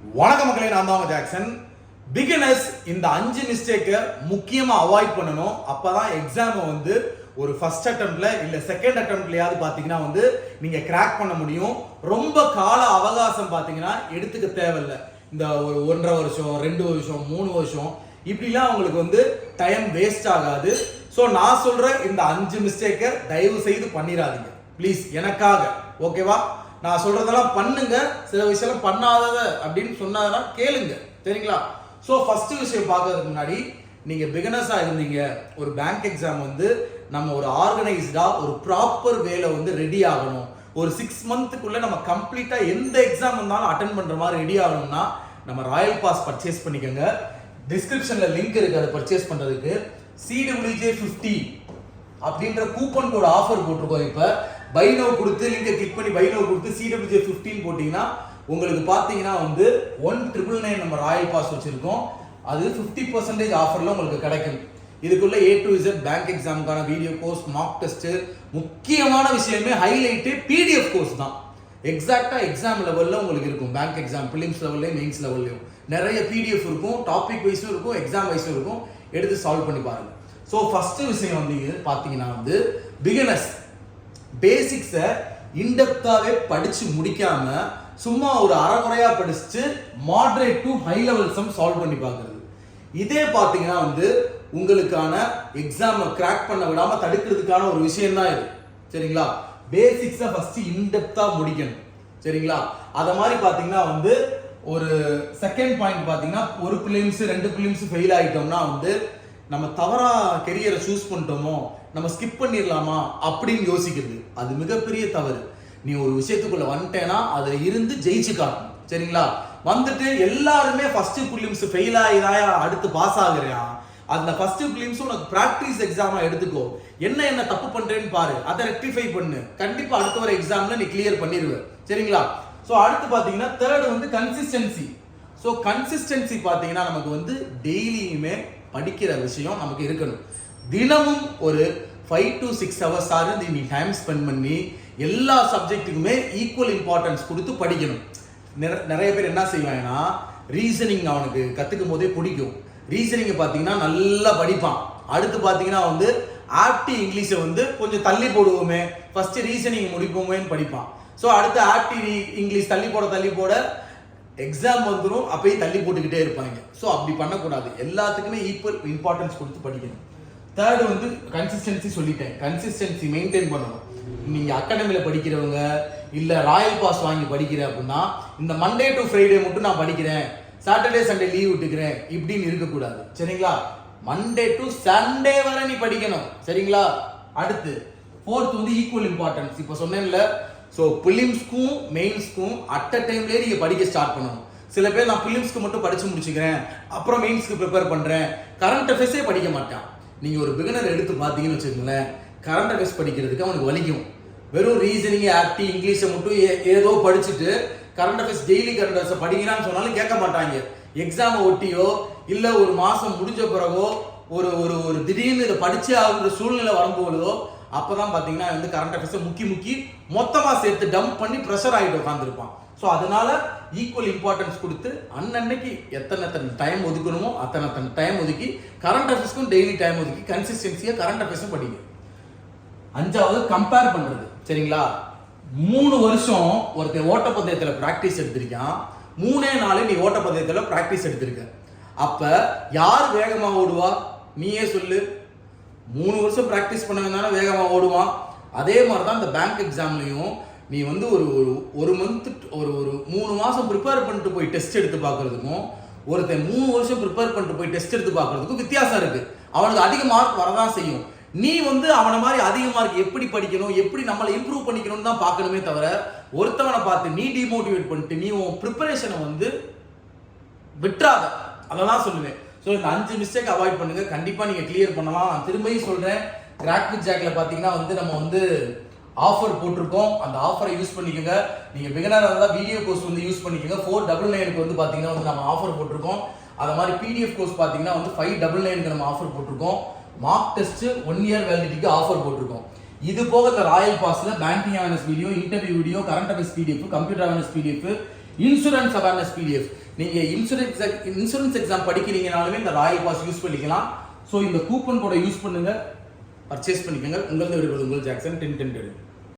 வணக்க மக்களே, நான் தான் ஜாக்சன். பிகினர்ஸ் இந்த 5 மிஸ்டேக்கை முக்கியமா அவாய்ட் பண்ணணும். அப்பதான் எக்ஸாமை வந்து ஒரு ஃபர்ஸ்ட் அட்டெம்ப்ட்ல இல்ல செகண்ட் அட்டெம்ப்ட்லயாவது பாத்தீங்கன்னா வந்து நீங்க கிராக் பண்ண முடியும். ரொம்ப கால அவகாசம் பாத்தீங்கன்னா எடுத்துக்க தேவையில்லை. இந்த ஒரு 1.5 வருஷம் 2 வருஷம் 3 வருஷம் இப்படிலாம் உங்களுக்கு வந்து டைம் வேஸ்ட் ஆகாது. ஸோ நான் சொல்ற இந்த 5 மிஸ்டேக்கை தயவு செய்து பண்ணிடாதீங்க ப்ளீஸ், எனக்காக. ஓகேவா? நான் சொல்றதெல்லாம் பண்ணுங்க, சில விஷயம் பண்ணாதத அப்படின்னு சொன்னாதான் கேளுங்க, சரிங்களா? ஸோ ஃபர்ஸ்ட் விஷயம் பார்க்கறதுக்கு முன்னாடி, நீங்க பிகினர்ஸா இருந்தீங்க, ஒரு பேங்க் எக்ஸாம் வந்து நம்ம ஒரு ஆர்கனைஸ்டா ஒரு ப்ராப்பர் வேல வந்து ரெடி ஆகணும். ஒரு 6 மந்த்துக்குள்ள நம்ம கம்ப்ளீட்டா எந்த எக்ஸாம் இருந்தாலும் அட்டென்ட் பண்ற மாதிரி ரெடி ஆகணும்னா நம்ம ராயல் பாஸ் பர்ச்சேஸ் பண்ணிக்கோங்க. டிஸ்கிரிப்ஷன்ல லிங்க் இருக்கு, அதை பர்ச்சேஸ் பண்றதுக்கு. CWJ50 அப்படின்ற கூப்பன் கோட் ஆஃபர் போட்டிருக்கோம். இப்ப பை நவ் கொடுத்து லிங்கை கிளிக் பண்ணி பை நவ் கொடுத்து CWJ15 போட்டீங்கன்னா உங்களுக்கு பார்த்தீங்கன்னா வந்து 1999 நம்ம ராயல் பாஸ் வச்சிருக்கோம். அது 50% ஆஃபர்ல உங்களுக்கு கிடைக்கும். இதுக்குள்ள A to Z பேங்க் எக்ஸாமுக்கான வீடியோ கோர்ஸ், மார்க் டெஸ்ட், முக்கியமான விஷயமே ஹைலைட் PDF கோர்ஸ் தான். எக்ஸாக்டா எக்ஸாம் லெவல்ல உங்களுக்கு இருக்கும். பேங்க் எக்ஸாம் பிலிம்ஸ் லெவல்லையும் மெயின்ஸ் லெவல்லையும் நிறைய PDF இருக்கும், டாபிக் வைஸும் இருக்கும், எக்ஸாம் வைஸும் இருக்கும். எடுத்து சால்வ் பண்ணி பாருங்க. ஸோ ஃபர்ஸ்ட் விஷயம் வந்து பார்த்தீங்கன்னா வந்து பிகினர்ஸ் பேசிக்ஸை இன்டெப்தாவே படிச்சு முடிக்காம சும்மா ஒரு அரைகுறையா படிச்சுட்டு moderate to high level some solve பண்ணி பார்க்கறது. இதே பார்த்தீங்கன்னா வந்து உங்களுக்கான எக்ஸாமை கிராக் பண்ண விடாம தடுக்கிறதுக்கான ஒரு விஷயம் தான் இது, சரிங்களா? பேசிக்ஸை ஃபர்ஸ்ட் இன்டெப்தா முடிக்கணும், சரிங்களா? அத மாதிரி பார்த்தீங்கன்னா வந்து ஒரு செகண்ட் பாயிண்ட் பார்த்தீங்கன்னா, ஒரு பிலிம்ஸ் 2 பிலிம்ஸ் ஃபெயில் ஆயிட்டோம்னா வந்து நம்ம தவறா கெரியரை சூஸ் பண்ணிட்டோமோ, நம்ம ஸ்கிப் பண்ணிடலாமா அப்படின்னு யோசிக்கிறது. அது மிகப்பெரிய தவறு. நீ ஒரு விஷயத்துக்குள்ள வந்துட்டேன்னா அதுல இருந்து ஜெயிச்சு காட்டணும், சரிங்களா? வந்துட்டு எல்லாருமே ஃபர்ஸ்ட் பிலிம்ஸ் ஃபெயில் ஆகிதான் அடுத்து பாஸ் ஆகுறியா? அந்த ஃபர்ஸ்ட் பிலிம்ஸ் உனக்கு பிராக்டிஸ் எக்ஸாமா எடுத்துக்கோ. என்ன தப்பு பண்றேன்னு பாரு, அதை ரெக்டிஃபை பண்ணு. கண்டிப்பா அடுத்த வர எக்ஸாம்ல நீ கிளியர் பண்ணிடுவ, சரிங்களா? ஸோ அடுத்து பாத்தீங்கன்னா தேர்ட் வந்து கன்சிஸ்டன்சி. ஸோ கன்சிஸ்டன்சி பாத்தீங்கன்னா நமக்கு வந்து டெய்லியுமே படிக்கிற விஷயம் நமக்கு இருக்கணும். தினமும் ஒரு 5 to 6 hours ஆறு நீ டைம் ஸ்பெண்ட் பண்ணி எல்லா சப்ஜெக்ட்டுக்குமே ஈக்குவல் இம்பார்ட்டன்ஸ் கொடுத்து படிக்கணும். நிறைய பேர் என்ன செய்வாங்கன்னா, ரீசனிங் அவனுக்கு கத்துக்கும் போதே பிடிக்கும். ரீசனிங்கை பார்த்தீங்கன்னா நல்லா படிப்பான். அடுத்து பார்த்தீங்கன்னா வந்து ஆப்டி இங்கிலீஷை வந்து கொஞ்சம் தள்ளி போடுவோமே, ஃபர்ஸ்ட் ரீசனிங் முடிப்போமேன்னு படிப்பான். ஸோ அடுத்து ஆப்டி இங்கிலீஷ் தள்ளி போட எக்ஸாம் வந்துடும், அப்பயும் தள்ளி போட்டுக்கிட்டே இருப்பாங்க. ஸோ அப்படி பண்ணக்கூடாது. எல்லாத்துக்குமே ஈக்குவல் இம்பார்ட்டன்ஸ் கொடுத்து படிக்கணும். தேர்டு வந்து கன்சிஸ்டன்சி சொல்லிட்டேன். கன்சிஸ்டன்சி மெயின்டைன் பண்ணணும். நீங்க அகாடமியில படிக்கிறவங்க இல்ல ராயல் பாஸ் வாங்கி படிக்கிற அப்படின்னா, இந்த மண்டே டு ஃப்ரைடே மட்டும் நான் படிக்கிறேன், சாட்டர்டே சண்டே லீவ் விட்டுக்கிறேன் இப்படின்னு இருக்கக்கூடாது, சரிங்களா? மண்டே டு சண்டே வரை நீ படிக்கணும், சரிங்களா? அடுத்து ஃபோர்த் வந்து ஈக்குவல் இம்பார்ட்டன்ஸ். இப்போ சொன்னேன்ல, ஸோ பிலிம்ஸ்க்கும் மெயின்ஸ்க்கும் அட் அ டைம்லேயே நீங்கள் படிக்க ஸ்டார்ட் பண்ணணும். சில பேர் நான் பிலிம்ஸ்க்கு மட்டும் படிச்சு முடிச்சுக்கிறேன், அப்புறம் மெயின்ஸ்க்கு ப்ரிப்பேர் பண்ணுறேன், கரண்ட் அஃபேர்ஸே படிக்க மாட்டான். நீங்கள் ஒரு பிகினர் எடுத்து பார்த்தீங்கன்னு வச்சுக்கோங்களேன், கரண்ட் அஃபேர்ஸ் படிக்கிறதுக்கு அவனுக்கு வலிக்கும். வெறும் ரீசனிங் ஆப்டி இங்கிலீஷை மட்டும் ஏதோ படிச்சுட்டு current affairs daily current affairs படிக்கிறான்னு சொன்னாலும் கேட்க மாட்டாங்க. எக்ஸாமை ஒட்டியோ இல்லை ஒரு மாதம் முடிஞ்ச பிறகோ ஒரு ஒரு ஒரு திடீர்னு இதை படிச்சே ஆகுற சூழ்நிலை வரும்போதோ அப்பதான் பாத்தீங்கன்னா வந்து கரண்ட் அஃபேர்ஸை முக்கி மொத்தமா சேர்த்து டம்ப் பண்ணி ப்ரெஷர் ஆகிட்டு உட்காந்துருப்பான். ஸோ அதனால ஈக்குவல் இம்பார்ட்டன்ஸ் கொடுத்து அன்னன்னைக்கு எத்தனை டைம் ஒதுக்கணுமோ அத்தனை டைம் ஒதுக்கி கரண்ட் அஃபேர்ஸ்க்கும் டெய்லி டைம் ஒதுக்கி கன்சிஸ்டன்சியா கரண்ட் அஃபேர்ஸும் படிங்க. 5வது கம்பேர் பண்றது, சரிங்களா? 3 வருஷம் ஒருத்தர் ஓட்டப்பந்தயத்துல பிராக்டிஸ் எடுத்திருக்கான், 3 நாள் நீ ஓட்டப்பந்தயத்துல பிராக்டிஸ் எடுத்திருக்க. அப்ப யார் வேகமா ஓடுவா? நீயே சொல்லு. 3 வருஷம் பிராக்டிஸ் பண்ணவங்க வேகமா ஓடுவான். அதே மாதிரி தான் இந்த பேங்க் எக்ஸாம்லையும் நீ வந்து ஒரு மந்த் ஒரு 3 மாசம் ப்ரிப்பேர் பண்ணிட்டு போய் டெஸ்ட் எடுத்து பார்க்கறதுக்கும் ஒருத்தன் 3 வருஷம் ப்ரிப்பேர் பண்ணிட்டு போய் டெஸ்ட் எடுத்து பார்க்கறதுக்கும் வித்தியாசம் இருக்கு. அவனுக்கு அதிக மார்க் வரதான் செய்யும். நீ வந்து அவனை மாதிரி அதிக மார்க் எப்படி படிக்கணும், எப்படி நம்மளை இம்ப்ரூவ் பண்ணிக்கணும்னு தான் பார்க்கணுமே தவிர ஒருத்தவனை பார்த்து நீ டிமோட்டிவேட் பண்ணிட்டு நீ உன் ப்ரிப்பரேஷனை வந்து விட்டுறாத. அதெல்லாம் சொல்லுவேன். ஸோ இந்த 5 மிஸ்டேக் அவாய்ட் பண்ணுங்க, கண்டிப்பா நீங்க கிளியர் பண்ணலாம். நான் திரும்பியும் சொல்றேன், கிராக் வித் ஜாக்ல பாத்தீங்கன்னா வந்து நம்ம வந்து ஆஃபர் போட்டிருக்கோம். அந்த ஆஃபரை யூஸ் பண்ணிக்கோங்க. நீங்க பிகினரா இருந்தா வீடியோ கோர்ஸ் வந்து யூஸ் பண்ணிக்கோங்க. 499க்கு வந்து பாத்தீங்கன்னா வந்து நம்ம ஆஃபர் போட்டிருக்கோம். அத மாதிரி PDF கோர்ஸ் பாத்தீங்கன்னா வந்து 599க்கு நம்ம ஆஃபர் போட்டிருக்கோம். மார்க் டெஸ்ட் 1 இயர் வேலிடிட்டிக்கு ஆஃபர் போட்டிருக்கோம். இது போக இந்த ராயல் பாஸ்ல banking awareness video, interview video, current affairs PDF, computer awareness PDF, insurance awareness PDF. நீங்க இன்சூரன்ஸ் எக்ஸாம் படிக்கிறீங்கனாலுமே இந்த ராயல் பாஸ் யூஸ் பண்ணிக்கலாம். ஸோ இந்த கூப்பன் கோடை யூஸ் பண்ணுங்க, பர்ச்சேஸ் பண்ணிக்கோங்க. உங்களது விடுவது உங்கள் ஜாக்சன் 1010.